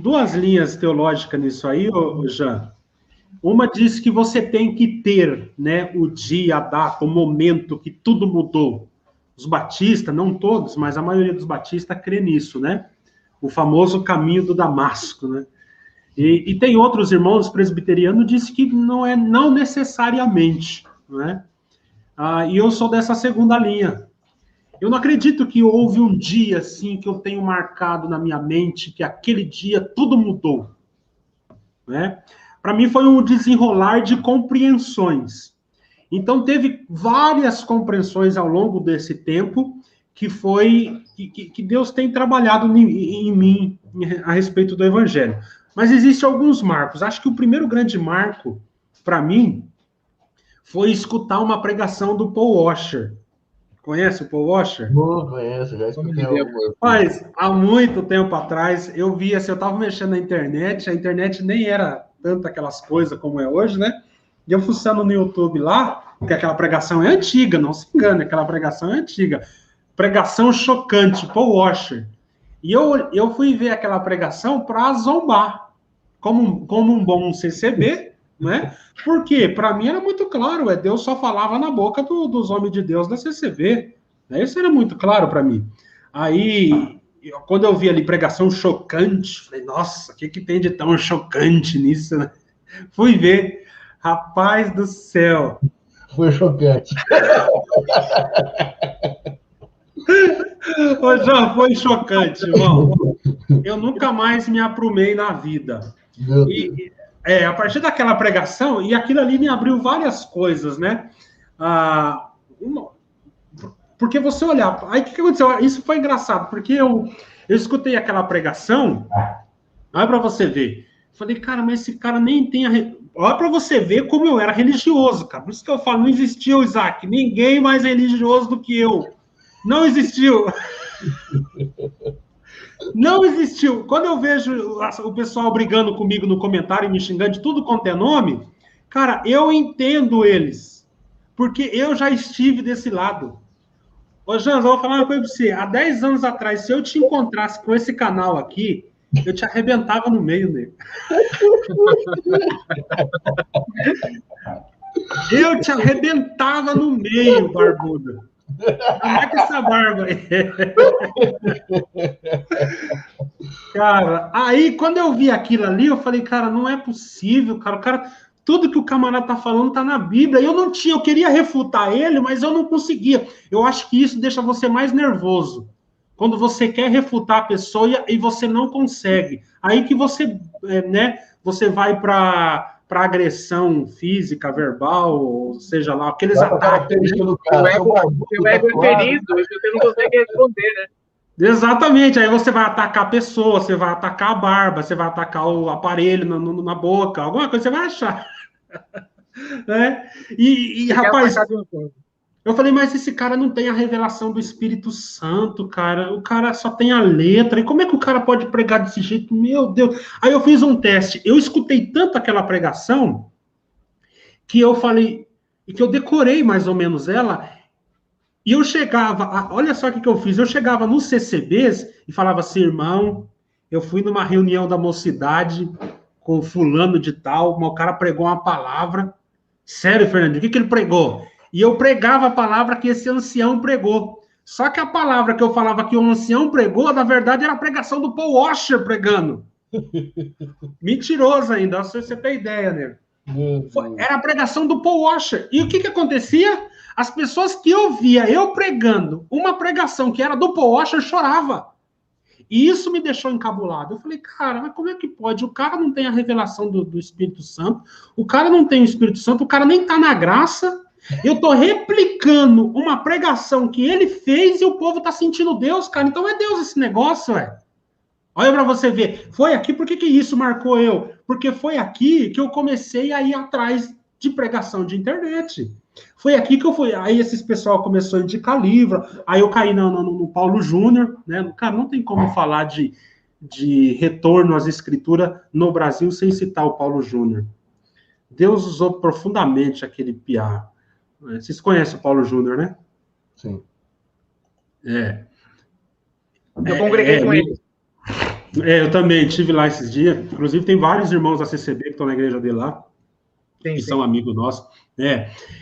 duas linhas teológicas nisso aí, Jean. Uma diz que você tem que ter, né, o dia, a data, o momento que tudo mudou. Os batistas, não todos, mas a maioria dos batistas crê nisso, né? O famoso caminho do Damasco, né? E tem outros irmãos presbiterianos que dizem que não necessariamente, né? E eu sou dessa segunda linha. Eu não acredito que houve um dia, assim, que eu tenho marcado na minha mente, que aquele dia tudo mudou, né? Para mim foi um desenrolar de compreensões. Então, teve várias compreensões ao longo desse tempo que Deus tem trabalhado em mim a respeito do Evangelho. Mas existem alguns marcos. Acho que o primeiro grande marco, para mim, foi escutar uma pregação do Paul Washer. Conhece o Paul Washer? Não conheço, já escutei alguma. Mas, há muito tempo atrás, eu via, assim, eu estava mexendo na internet, a internet nem era tanto aquelas coisas como é hoje, né? E eu fuçando no YouTube lá, porque aquela pregação é antiga, não se engane, aquela pregação é antiga. Pregação chocante, Paul Washer. E eu fui ver aquela pregação para zombar, como um bom CCB, né? Porque, para mim, era muito claro, Deus só falava na boca dos homens de Deus da CCB. Né? Isso era muito claro para mim. Aí, quando eu vi ali pregação chocante, falei, nossa, o que tem de tão chocante nisso, né? Fui ver, rapaz do céu. Foi chocante. Ô, João, foi chocante, irmão. Eu nunca mais me aprumei na vida. A partir daquela pregação, e aquilo ali me abriu várias coisas, né? Porque você olhar... Aí, o que aconteceu? Isso foi engraçado, porque eu escutei aquela pregação, olha para você ver. Falei, cara, mas esse cara nem tem... Olha para você ver como eu era religioso, cara. Por isso que eu falo, não existiu, Isaac, ninguém mais religioso do que eu. Não existiu. Não existiu. Quando eu vejo o pessoal brigando comigo no comentário, me xingando de tudo quanto é nome, cara, eu entendo eles. Porque eu já estive desse lado. Ô, Jans, eu vou falar uma coisa pra você. Há 10 anos atrás, se eu te encontrasse com esse canal aqui, eu te arrebentava no meio dele. Eu te arrebentava no meio, barbudo. Como é que essa barba aí? Cara, aí quando eu vi aquilo ali, eu falei, cara, não é possível, cara. Tudo que o camarada tá falando tá na Bíblia. Eu queria refutar ele, mas eu não conseguia. Eu acho que isso deixa você mais nervoso. Quando você quer refutar a pessoa e você não consegue. Aí que você, né, você vai para agressão física, verbal, ou seja lá, aqueles ataques. O ego é ferido, você não consegue responder, né? Exatamente, aí você vai atacar a pessoa, você vai atacar a barba, você vai atacar o aparelho na boca, alguma coisa você vai achar. Né? E rapaz, eu falei, mas esse cara não tem a revelação do Espírito Santo, cara. O cara só tem a letra. E como é que o cara pode pregar desse jeito? Meu Deus. Aí eu fiz um teste. Eu escutei tanto aquela pregação que eu falei, e que eu decorei mais ou menos ela. E eu chegava, olha só o que eu fiz. Eu chegava nos CCBs e falava assim, irmão, eu fui numa reunião da mocidade com fulano de tal, mas o cara pregou uma palavra. Sério, Fernando, o que ele pregou? E eu pregava a palavra que esse ancião pregou. Só que a palavra que eu falava que o ancião pregou, na verdade, era a pregação do Paul Washer pregando. Mentiroso ainda, se você tem ideia, né? Era a pregação do Paul Washer. E o que acontecia? As pessoas que ouvia eu pregando uma pregação que era do Paul Washer choravam. E isso me deixou encabulado. Eu falei, cara, mas como é que pode? O cara não tem a revelação do Espírito Santo, o cara não tem o Espírito Santo, o cara nem tá na graça. Eu tô replicando uma pregação que ele fez e o povo tá sentindo Deus, cara. Então é Deus esse negócio, ué. Olha para você ver. Foi aqui, por que isso marcou eu? Porque foi aqui que eu comecei a ir atrás de pregação de internet. Foi aqui que eu fui. Aí esses pessoal começou a indicar livro. Aí eu caí no Paulo Júnior, né? Cara, não tem como falar de retorno às escrituras no Brasil sem citar o Paulo Júnior. Deus usou profundamente aquele piá. Vocês conhecem o Paulo Júnior, né? Sim. Eu congreguei com ele. Eu também estive lá esses dias. Inclusive, tem vários irmãos da CCB que estão na igreja dele lá, que são amigos nossos.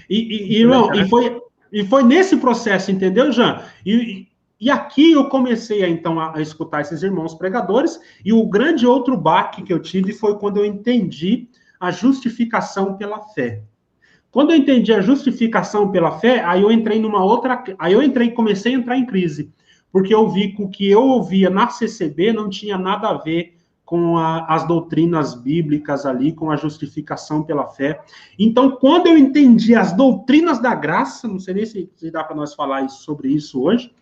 Irmão, e foi nesse processo, entendeu, Jean? E aqui eu comecei, então, a escutar esses irmãos pregadores, e o grande outro baque que eu tive foi quando eu entendi a justificação pela fé. Quando eu entendi a justificação pela fé, aí eu entrei numa outra... Aí comecei a entrar em crise, porque eu vi que o que eu ouvia na CCB não tinha nada a ver com as doutrinas bíblicas ali, com a justificação pela fé. Então, quando eu entendi as doutrinas da graça, não sei nem se dá para nós falar sobre isso hoje,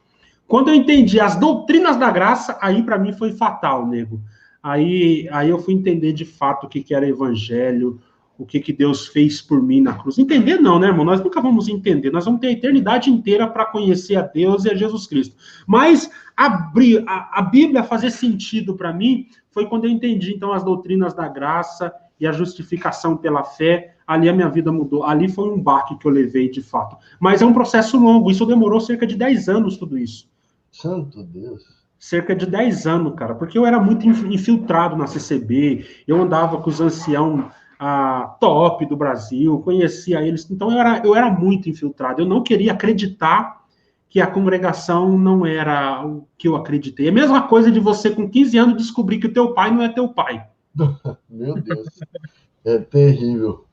quando eu entendi as doutrinas da graça, aí para mim foi fatal, nego. Aí eu fui entender de fato o que era evangelho, o que Deus fez por mim na cruz. Entender não, né, irmão? Nós nunca vamos entender. Nós vamos ter a eternidade inteira para conhecer a Deus e a Jesus Cristo. Mas abrir a Bíblia fazer sentido para mim foi quando eu entendi, então, as doutrinas da graça e a justificação pela fé. Ali a minha vida mudou. Ali foi um baque que eu levei, de fato. Mas é um processo longo. Isso demorou cerca de 10 anos, tudo isso. Santo Deus. Cerca de 10 anos, cara. Porque eu era muito infiltrado na CCB. Eu andava com os anciãos top do Brasil. Conhecia eles. Então, eu era muito infiltrado. Eu não queria acreditar que a congregação não era o que eu acreditei. É a mesma coisa de você, com 15 anos, descobrir que o teu pai não é teu pai. Meu Deus. É terrível.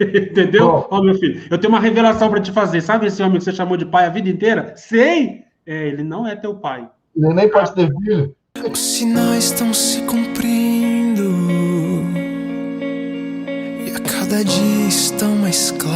Entendeu? Ó, meu filho, eu tenho uma revelação para te fazer. Sabe esse homem que você chamou de pai a vida inteira? Sei! Ele não é teu pai. Ele nem pode ter filho. Os sinais estão se cumprindo e a cada dia estão mais claros.